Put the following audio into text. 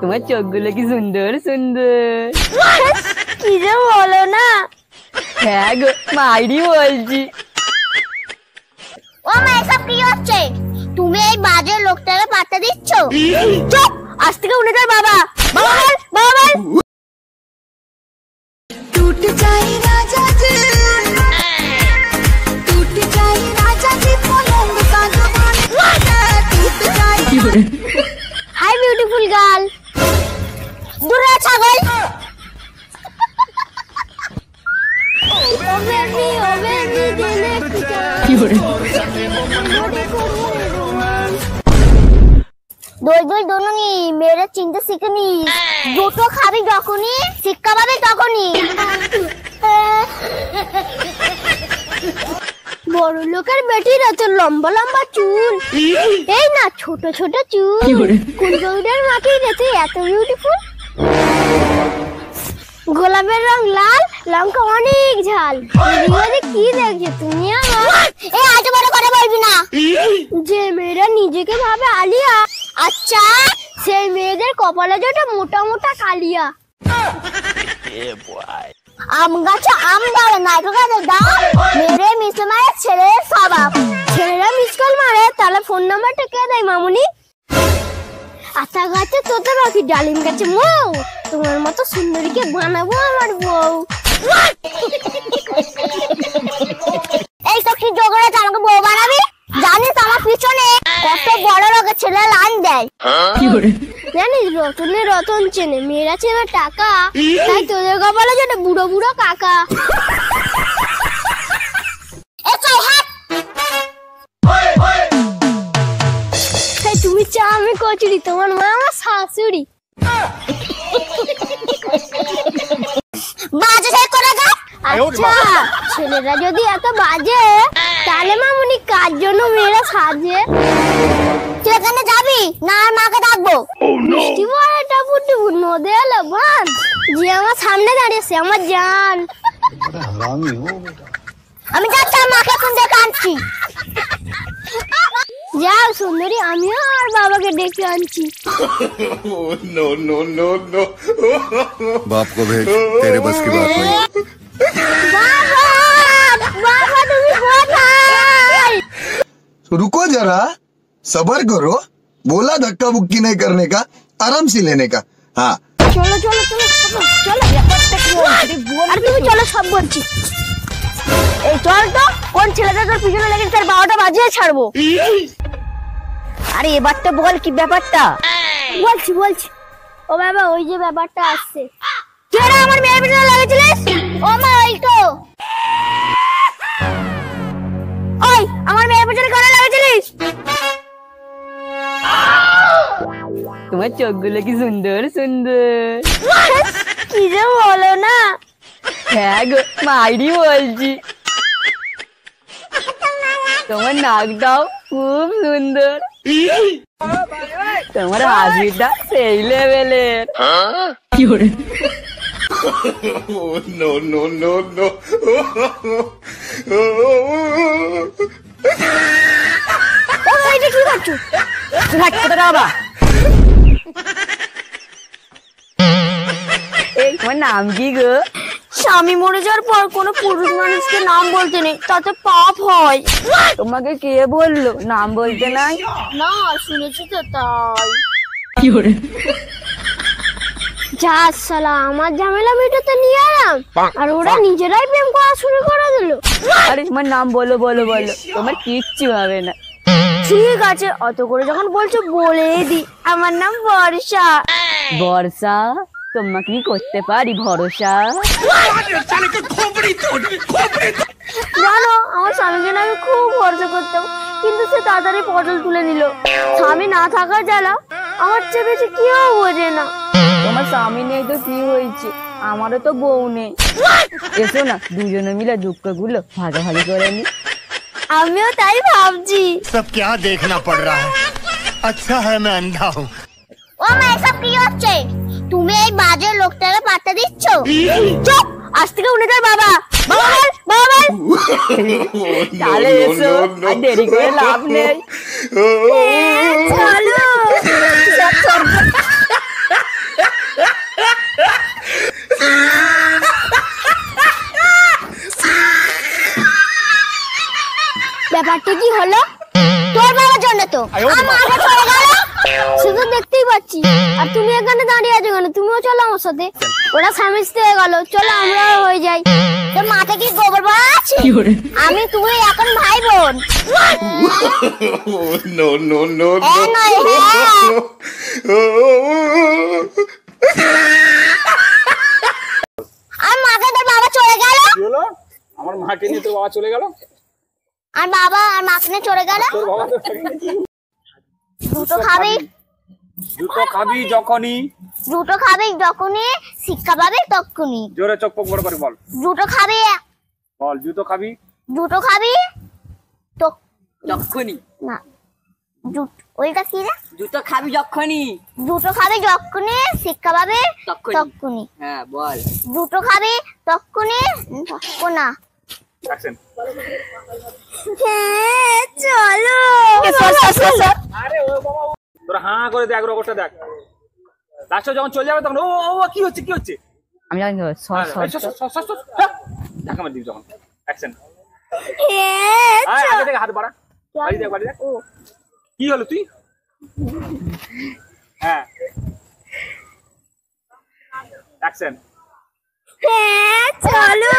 তোমার চোখগুলো কি সুন্দর সুন্দর। কি যে বলো না। হ্যাঁ গো, মাইরি বলছি। ও মা, এসব কি হচ্ছে? তুমি এই বাজে লোকটাকে পাত্তা দিচ্ছ? চুপ, আজ থেকে উনি তোর বাবা। বাবা বল, বাবা বল। टूट जाए राजा जी, टूट जाए राजा जी, पलंग का जमाना टूट जाए। Hi beautiful girl. দূরে ছাগল। দই দই দোননি, মেয়েরা চিনতে শিখেনি। দুটো খাবি যখনই, শিক্ষা পাবে তখনই। বড় লোকের বেটির এত লম্বা লম্বা চুল, এই না ছোট ছোট চুল। কুলগৌড়ের মাকে দেখে এত বিউটিফুল। গোলাপের রং লাল, লঙ্কা অনেক ঝাল। কি দেখছো তুমি আমার? এই আজ বড় করে বলবি না। যে মেয়েরা নিজেকে ভাবে আলিয়া, আচ্ছা সেই মেয়েদের কপালে যেটা মোটা মোটা কালিয়া। আম গাছে আম ধরে, নাইকো গাছে ডাল। মেরে মিস মারে ছেলের স্বভাব। ছেলেরা মিস কল মারে, তাহলে ফোন নাম্বারটা কে দেয় মামুনি? আতা গাছে তোতা পাখি, ডালিম গাছে মৌ। তোমার মতো সুন্দরীকে বানাবো আমার বউ। এই সব কি জোগাড় আছে আমাকে বউ বানাবি? জানিস আমার পিছনে কত বড় লোকের ছেলে লাইন দেয়। জানিস রতনে রতন চেনে, মেয়েরা চেনে টাকা। তাই তোদের কপালে যেটা বুড়ো বুড়ো কাকা। তুমি চা, আমি কচুরি, তোমার মা আমার শাশুড়ি। বাজে সেই করে গা। আচ্ছা ছেলেরা যদি এত বাজে, তাহলে মামুনি কার জন্য মেয়েরা সাজে? সেখানে যাবি না আর মাকে ডাকবো? মিষ্টি বড়টা ফুটবো নদে এলো বান। যে আমার সামনে দাঁড়িয়েছে আমার জান। আমি যাচ্ছি, মাকে ফোন দিয়ে কাঁদছি। যাও সুন্দরী, আমিও আর বাবাকে ডেকে আনছি। नो नो नो नो बाप को भेज, तेरे बस की बात नहीं। বাবা, বাবা তুমি কোথায়? रुको जरा, सबर करो। बोला धक्का बुक्की नहीं करने का, आराम से लेने का। हाँ চলো চলো চলো চলো। আর তুমি চলো, সব বলছি। এই চল তো, কোন ছেলেটা তোর পিছনে লেগে তার 12টা বাজিয়ে ছাড়বো। আরে এবারটা বল কি ব্যাপারটা? বলছি বলছি। ও বাবা, ওই যে ব্যাপারটা আসছে। কেন আমার মেয়ের পিছনে লেগেছিলিস? ও মা, ওই তো। ওই আমার মেয়ের পিছনে কেন লেগেছিলিস? তোমার চোখগুলো কি সুন্দর সুন্দর। কি যে বলো না। হ্যাঁ গো, মাইরি বলছি। তোমার নাকটাও খুব সুন্দর। তোমার হাসিটা সেই লেভেলের। नो नो नो नो এটা কি করছো? বাবা এই তোমার নাম কি গো? স্বামী মরে যাওয়ার পর কোনো পুরুষ মানুষকে নাম বলতে নেই, তাতে পাপ হয়। তোমাকে কে বললো নাম বলতে নাই? না শুনেছি তো তাই। যা শালা, আমার ঝামেলা মেটাতে নিয়ে এলাম আর ওরা নিজেরাই প্রেম করা শুরু করে দিল। আরে তোমার নাম বলো বলো বলো, তোমার কিচ্ছু হবে না। ঠিক আছে, অত করে যখন বলছো বলেই দি। আমার নাম বর্ষা। বর্ষা? তোমাকে কি করতে পারি ভরসা? জানো আমার স্বামীকে না আমি খুব ভরসা করতাম, কিন্তু সে তাড়াতাড়ি পটল তুলে নিল। স্বামী না থাকার জ্বালা আমার চেয়ে বেশি কেউ বোঝে না। তোমার স্বামী নেই তো কি হয়েছে, আমারও তো বউ নেই। এসো না দুজনে মিলে দুঃখগুলো ভাগাভাগি করে নি। আমিও তাই ভাবছি। सब क्या देखना पड़ रहा है? अच्छा है मैं अंधा हूँ। ও মা, এসব কি হচ্ছে? তুমি এই বাজে লোকটাকে পাত্তা দিচ্ছ? চুপ, আজ থেকে উনি তোর বাবা। বাবা বল, বাবা বল। তাহলে এসো, আর দেরি করে লাভ নেই। চলো। তাতে কি হলো? তোর বাবার জন্য তো আমাকে চলে গেল, সে তো দেখতেই পাচ্ছি। আর তুমি এখানে দাঁড়িয়ে আছো কেন? তুমিও চলো আমার সাথে। ওরা স্বামী স্ত্রী হয়ে গেল, চলো আমরাও হয়ে যাই। তোর মাথায় কি গোবর ভরা আছে? আমি তুই এখন ভাই বোন। no, no, no, হ্যাঁ নয় হ্যাঁ। আর মাকে তোর বাবা চলে গেল। কি হলো? আমার মাকে নিয়ে তোর বাবা চলে গেল? আর বাবা আর মাকে নিয়ে চলে গেল। তোর বাবা তো দুটো খাবি, জুতো খাবি যখনই, দুটো খাবি যখনই শিক্ষা পাবি তখনই। জোরে চোখ পক বড় করে বল, দুটো খাবি, বল জুতো খাবি দুটো খাবি তো যখনই না, ওইটা কি রে? জুতো খাবি যখনই। দুটো খাবি যখনই শিক্ষা পাবি তখনই। হ্যাঁ বল। দুটো খাবি তখনই না। অ্যাকশন। হ্যাঁ চলো। আরে ও বাবা, তোরা হাঁ করে দেখ, রকমটা দেখ। লাস্টে যখন চলে যাবে তখন ও ও কি হচ্ছে কি হচ্ছে? আমি জানি তো দেখ আমার দিক যখন। অ্যাকশন। হ্যাঁ আগে থেকে হাত বাড়া, বাড়ি দেখ বাড়ি দেখ। কি হলো তুই? হ্যাঁ অ্যাকশন। হ্যাঁ চলো।